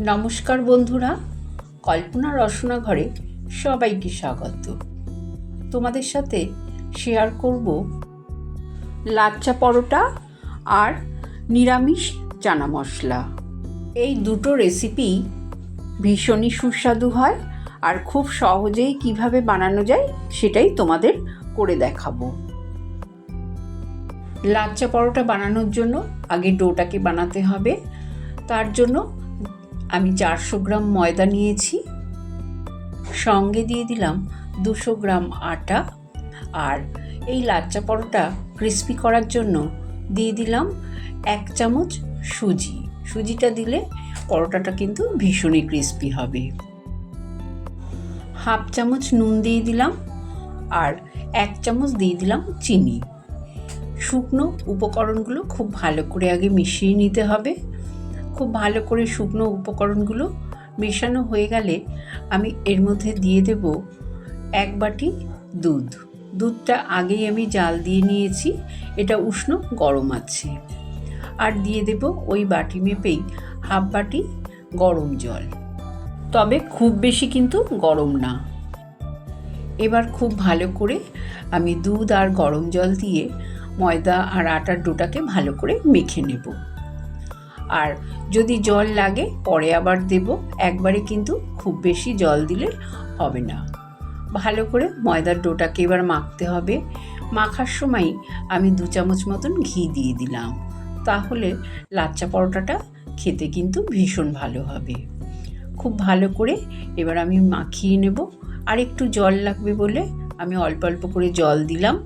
নমস্কার বন্ধুরা, কল্পনা রসনা ঘরে সবাইকে স্বাগত। তোমাদের সাথে শেয়ার করব লাচ্চা পরোটা আর নিরামিষ চানা মশলা। এই দুটো রেসিপি ভীষণই সুস্বাদু হয় আর খুব সহজেই কিভাবে বানানো যায় সেটাই তোমাদের করে দেখাবো। লাচ্চা পরোটা বানানোর জন্য আগে ডোটাকে বানাতে হবে। তার জন্য আমি 400 গ্রাম ময়দা নিয়েছি, সঙ্গে দিয়ে দিলাম 200 গ্রাম আটা, আর এই লাচ্চা পরোটা ক্রিস্পি করার জন্য দিয়ে দিলাম 1 চামচ সুজি। সুজিটা দিলে পরোটাটা কিন্তু ভীষণই ক্রিস্পি হবে। হাফ চামচ নুন দিয়ে দিলাম আর 1 চামচ দিয়ে দিলাম চিনি। শুকনো উপকরণগুলো খুব ভালো করে আগে মিশিয়ে নিতে হবে। খুব ভালো করে শুকনো উপকরণগুলো মেশানো হয়ে গেলে আমি এর মধ্যে দিয়ে দেব 1 বাটি দুধ। দুধটা আগেই আমি জাল দিয়ে নিয়েছি, এটা উষ্ণ গরম আছে। আর দিয়ে দেব ওই বাটি মেপেই হাফ বাটি গরম জল, তবে খুব বেশি কিন্তু গরম না। এবার খুব ভালো করে আমি দুধ আর গরম জল দিয়ে ময়দা আর আটার ডোটাকে ভালো করে মেখে নেব। আর যদি জল লাগে পরে আবার দেব, একবারে কিন্তু খুব বেশি জল দিলে হবে না। ভালো করে ময়দার ডোটাকে এবার মাখতে হবে। মাখার সময় আমি 2 চামচ মতন ঘি দিয়ে দিলাম, তাহলে লাচ্চা পরোটাটা খেতে কিন্তু ভীষণ ভালো হবে। খুব ভালো করে এবার আমি মাখিয়ে নেব। আর একটু জল লাগবে বলে আমি অল্প অল্প করে জল দিলাম।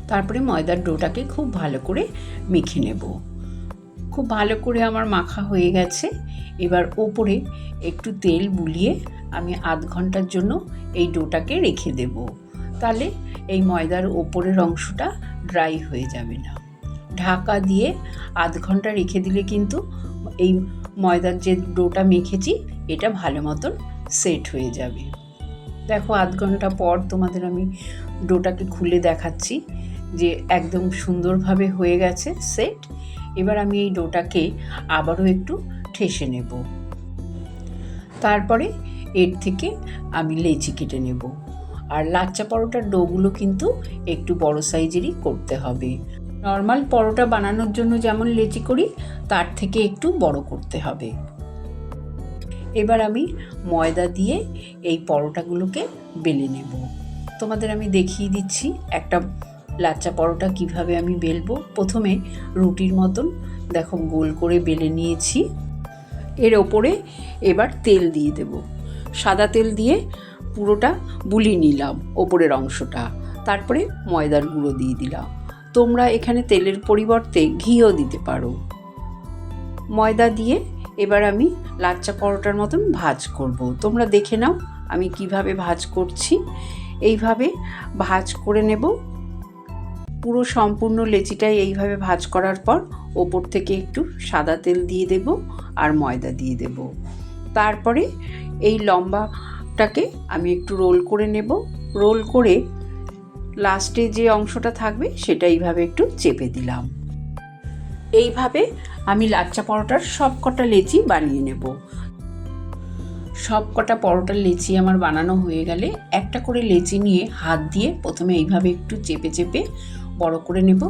তারপরে ময়দার ডোটাকে খুব ভালো করে মেখে নেব। খুব ভালো করে আমার মাখা হয়ে গেছে। এবার ওপরে একটু তেল বুলিয়ে আমি আধ ঘন্টার জন্য এই ডোটাকে রেখে দেব, তাহলে এই ময়দার ওপরের অংশটা ড্রাই হয়ে যাবে না। ঢাকা দিয়ে আধ ঘন্টা রেখে দিলে কিন্তু এই ময়দার যে ডোটা মেখেছি এটা ভালো মতন সেট হয়ে যাবে। দেখো, আধ ঘন্টা পর তোমাদের আমি ডোটাকে খুলে দেখাচ্ছি যে একদম সুন্দরভাবে হয়ে গেছে সেট। এবার আমি এই ডোটাকে আবারও একটু ঠেসে নেব। তারপরে এর থেকে আমি লেচি কেটে নেব। আর লাচ্চা পরোটার ডোগুলো কিন্তু একটু বড় সাইজেরই করতে হবে। নর্মাল পরোটা বানানোর জন্য যেমন লেচি করি তার থেকে একটু বড় করতে হবে। এবার আমি ময়দা দিয়ে এই পরোটাগুলোকে বেলে নেব। তোমাদের আমি দেখিয়ে দিচ্ছি একটা লাচ্চা পরোটা কিভাবে আমি বেলবো। প্রথমে রুটির মতন দেখো গোল করে বেলে নিয়েছি। এর ওপরে এবার তেল দিয়ে দেব। সাদা তেল দিয়ে পুরোটা বুলিয়ে নিলাম ওপরের অংশটা। তারপরে ময়দার গুঁড়ো দিয়ে দিলাম। তোমরা এখানে তেলের পরিবর্তে ঘিও দিতে পারো। ময়দা দিয়ে এবার আমি লাচ্চা পরোটার মতন ভাজ করব। তোমরা দেখে নাও আমি কিভাবে ভাজ করছি। এইভাবে ভাজ করে নেব। পুরো সম্পূর্ণ লেচিটাই এইভাবে ভাজ করার পর ওপর থেকে একটু সাদা তেল দিয়ে দেব আর ময়দা দিয়ে দেব। তারপরে এই লম্বাটাকে আমি একটু রোল করে নেব। রোল করে লাস্টে যে অংশটা থাকবে সেটা এইভাবে একটু চেপে দিলাম। এইভাবে আমি লাচ্চা পরোটার সব কটা লেচি বানিয়ে নেব। সব কটা পরোটার লেচি আমার বানানো হয়ে গেলে একটা করে লেচি নিয়ে হাত দিয়ে প্রথমে এইভাবে একটু চেপে চেপে বড় করে নেব।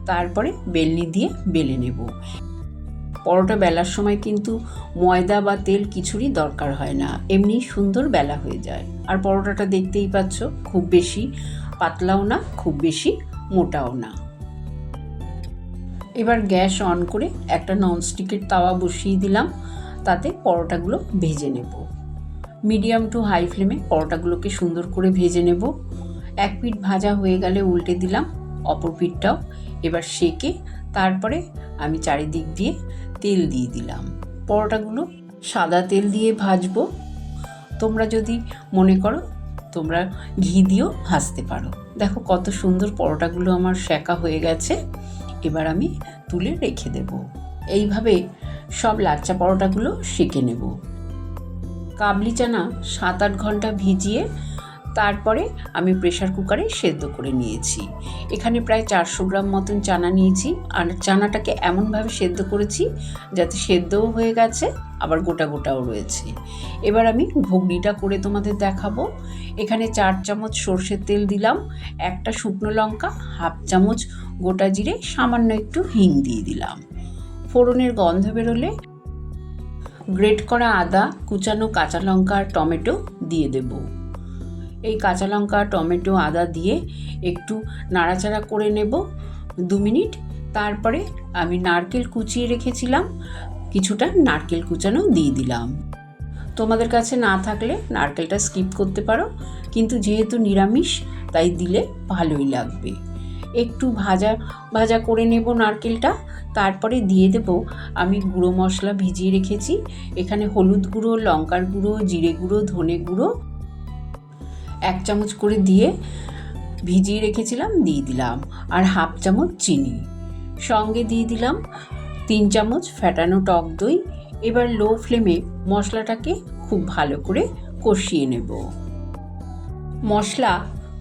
তারপরে বেলনি দিয়ে বেলে নেব। পরোটা বেলার সময় কিন্তু ময়দা বা তেল কিছুরই দরকার হয় না, এমনি সুন্দর বেলা হয়ে যায়। আর পরোটাটা দেখতেই পাচ্ছ, খুব বেশি পাতলাও না, খুব বেশি মোটাও না। এবার গ্যাস অন করে একটা ননস্টিকের তাওয়া বসিয়ে দিলাম, তাতে পরোটাগুলো ভেজে নেব। মিডিয়াম টু হাই ফ্লেমে পরোটাগুলোকে সুন্দর করে ভেজে নেব। এক পিঠ ভাজা হয়ে গেলে উল্টে দিলাম, অপর পিঠটাও এবার সেঁকে তারপরে আমি চারিদিক দিয়ে তেল দিয়ে দিলাম। পরোটাগুলো সাদা তেল দিয়ে ভাজবো। তোমরা যদি মনে করো তোমরা ঘি দিয়েও ভাজতে পারো। দেখো কত সুন্দর পরোটাগুলো আমার সেঁকা হয়ে গেছে। এবার আমি তুলে রেখে দেব। এইভাবে সব লাচ্চা পরোটাগুলো সেঁকে নেব। কাবলি চানা 7-8 ঘন্টা ভিজিয়ে তারপরে আমি প্রেসার কুকারে সেদ্ধ করে নিয়েছি। এখানে প্রায় 400 গ্রাম মতন চানা নিয়েছি, আর চানাটাকে এমনভাবে সেদ্ধ করেছি যাতে সেদ্ধও হয়ে গেছে আবার গোটা গোটাও রয়েছে। এবার আমি ঘুগনিটা করে তোমাদের দেখাবো। এখানে 4 চামচ সর্ষের তেল দিলাম, একটা শুকনো লঙ্কা, হাফ চামচ গোটা জিরে, সামান্য একটু হিং দিয়ে দিলাম। ফোড়নের গন্ধ বেরোলে গ্রেট করা আদা, কুচানো কাঁচা লঙ্কা আর টমেটো দিয়ে দেব। এই কাঁচা লঙ্কা, টমেটো, আদা দিয়ে একটু নাড়াচাড়া করে নেব 2 মিনিট। তারপরে আমি নারকেল কুচিয়ে রেখেছিলাম, কিছুটা নারকেল কুচানো দিয়ে দিলাম। তোমাদের কাছে না থাকলে নারকেলটা স্কিপ করতে পারো, কিন্তু যেহেতু নিরামিষ তাই দিলে ভালোই লাগবে। একটু ভাজা ভাজা করে নেব নারকেলটা। তারপরে দিয়ে দেব আমি গুঁড়ো মশলা ভিজিয়ে রেখেছি। এখানে হলুদ গুঁড়ো, লঙ্কার গুঁড়ো, জিরে গুঁড়ো, ধনে গুঁড়ো 1 চামচ করে দিয়ে ভিজিয়ে রেখেছিলাম, দিয়ে দিলাম। আর হাফ চামচ চিনি, সঙ্গে দিয়ে দিলাম 3 চামচ ফ্যাটানো টক দই। এবার লো ফ্লেমে মশলাটাকে খুব ভালো করে কষিয়ে নেব। মশলা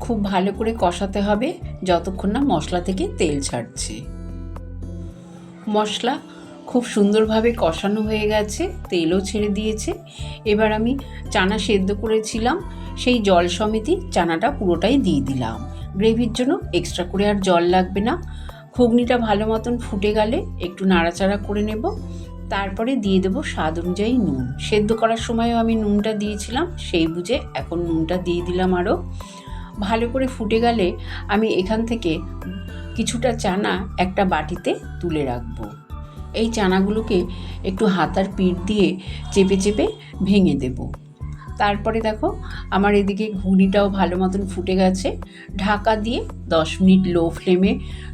খুব ভালো করে কষাতে হবে যতক্ষণ না মশলা থেকে তেল ছাড়ছে। মশলা খুব সুন্দরভাবে কষানো হয়ে গেছে, তেলও ছেড়ে দিয়েছে। এবার আমি চানা সেদ্ধ করেছিলাম, সেই জল সমেতই চানাটা পুরোটাই দিয়ে দিলাম। গ্রেভির জন্য এক্সট্রা করে আর জল লাগবে না। ঘুগনিটা ভালো মতন ফুটে গেলে একটু নাড়াচাড়া করে নেব। তারপরে দিয়ে দেবো স্বাদ অনুযায়ী নুন। সেদ্ধ করার সময়ও আমি নুনটা দিয়েছিলাম, সেই বুঝে এখন নুনটা দিয়ে দিলাম আরও। ভালো করে ফুটে গেলে আমি এখান থেকে কিছুটা চানা একটা বাটিতে তুলে রাখবো। এই চানাগুলোকে একটু হাতার পিঠ দিয়ে চেপে চেপে ভেঙে দেব। তারপরে দেখো আমার এদিকে ঘুগনিটাও ভালো মতন ফুটে গেছে। ঢাকা দিয়ে 10 মিনিট লো ফ্লেমে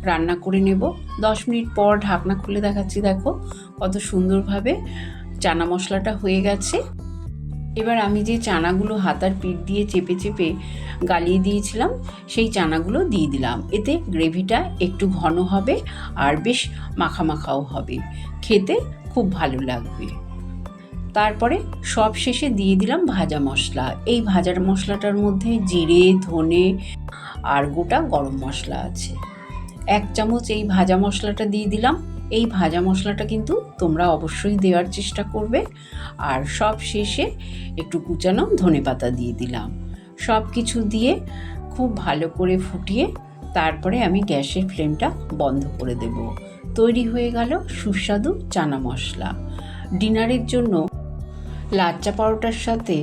রান্না করে নেব। 10 মিনিট পর ঢাকনা খুলে দেখাচ্ছি, দেখো কত সুন্দরভাবে চানা মশলাটা হয়ে গেছে। এবার আমি যে চানাগুলো হাতার পিঠ দিয়ে চেপে চেপে গালিয়ে দিয়েছিলাম সেই চানাগুলো দিয়ে দিলাম। এতে গ্রেভিটা একটু ঘন হবে আর বেশ মাখা মাখাও হবে, খেতে খুব ভালো লাগবে। তারপরে সব শেষে দিয়ে দিলাম ভাজা মশলা। এই ভাজা মশলাটার মধ্যে জিরে, ধনে আর গোটা গরম মশলা আছে। 1 চামচ এই ভাজা মশলাটা দিয়ে দিলাম। এই ভাজা মশলাটা কিন্তু তোমরা অবশ্যই দেওয়ার চেষ্টা করবে। আর সব শেষে একটু কুচানো ধনেপাতা দিয়ে দিলাম। সব কিছু দিয়ে খুব ভালো করে ফুটিয়ে তারপরে আমি গ্যাসের ফ্লেমটা বন্ধ করে দেব। তৈরি হয়ে গেল সুস্বাদু চানা মশলা। ডিনারের জন্য লাচ্চা পরোটার সাথে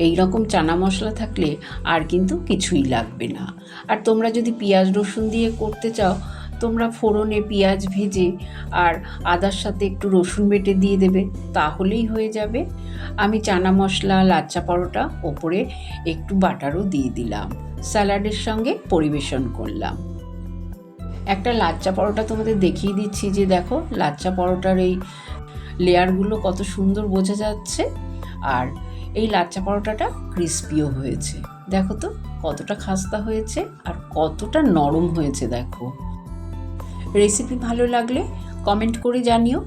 এই রকম চানা মশলা থাকলে আর কিন্তু কিছুই লাগবে না। আর তোমরা যদি পেঁয়াজ রসুন দিয়ে করতে চাও, তোমরা ফোড়নে পেঁয়াজ ভেজে আর আদার সাথে একটু রসুন বেটে দিয়ে দেবে, তাহলেই হয়ে যাবে। আমি চানা মশলা, লাচ্চা পরোটা, ওপরে একটু বাটারও দিয়ে দিলাম। স্যালাডের সঙ্গে পরিবেশন করলাম। একটা লাচ্চা পরোটা তোমাদের দেখিয়ে দিচ্ছি, যে দেখো লাচ্চা পরোটার এই লেয়ারগুলো কত সুন্দর বোঝা যাচ্ছে। আর এই লাচ্চা পরোটাটা ক্রিস্পিও হয়েছে, দেখো তো কতটা খাস্তা হয়েছে আর কতটা নরম হয়েছে। দেখো, রেসিপি ভালো লাগলে কমেন্ট করে জানিও।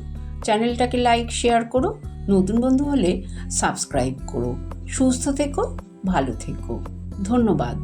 চ্যানেলটাকে লাইক, শেয়ার করো। নতুন বন্ধু হলে সাবস্ক্রাইব করো। সুস্থ থেকো, ভালো থেকো। ধন্যবাদ।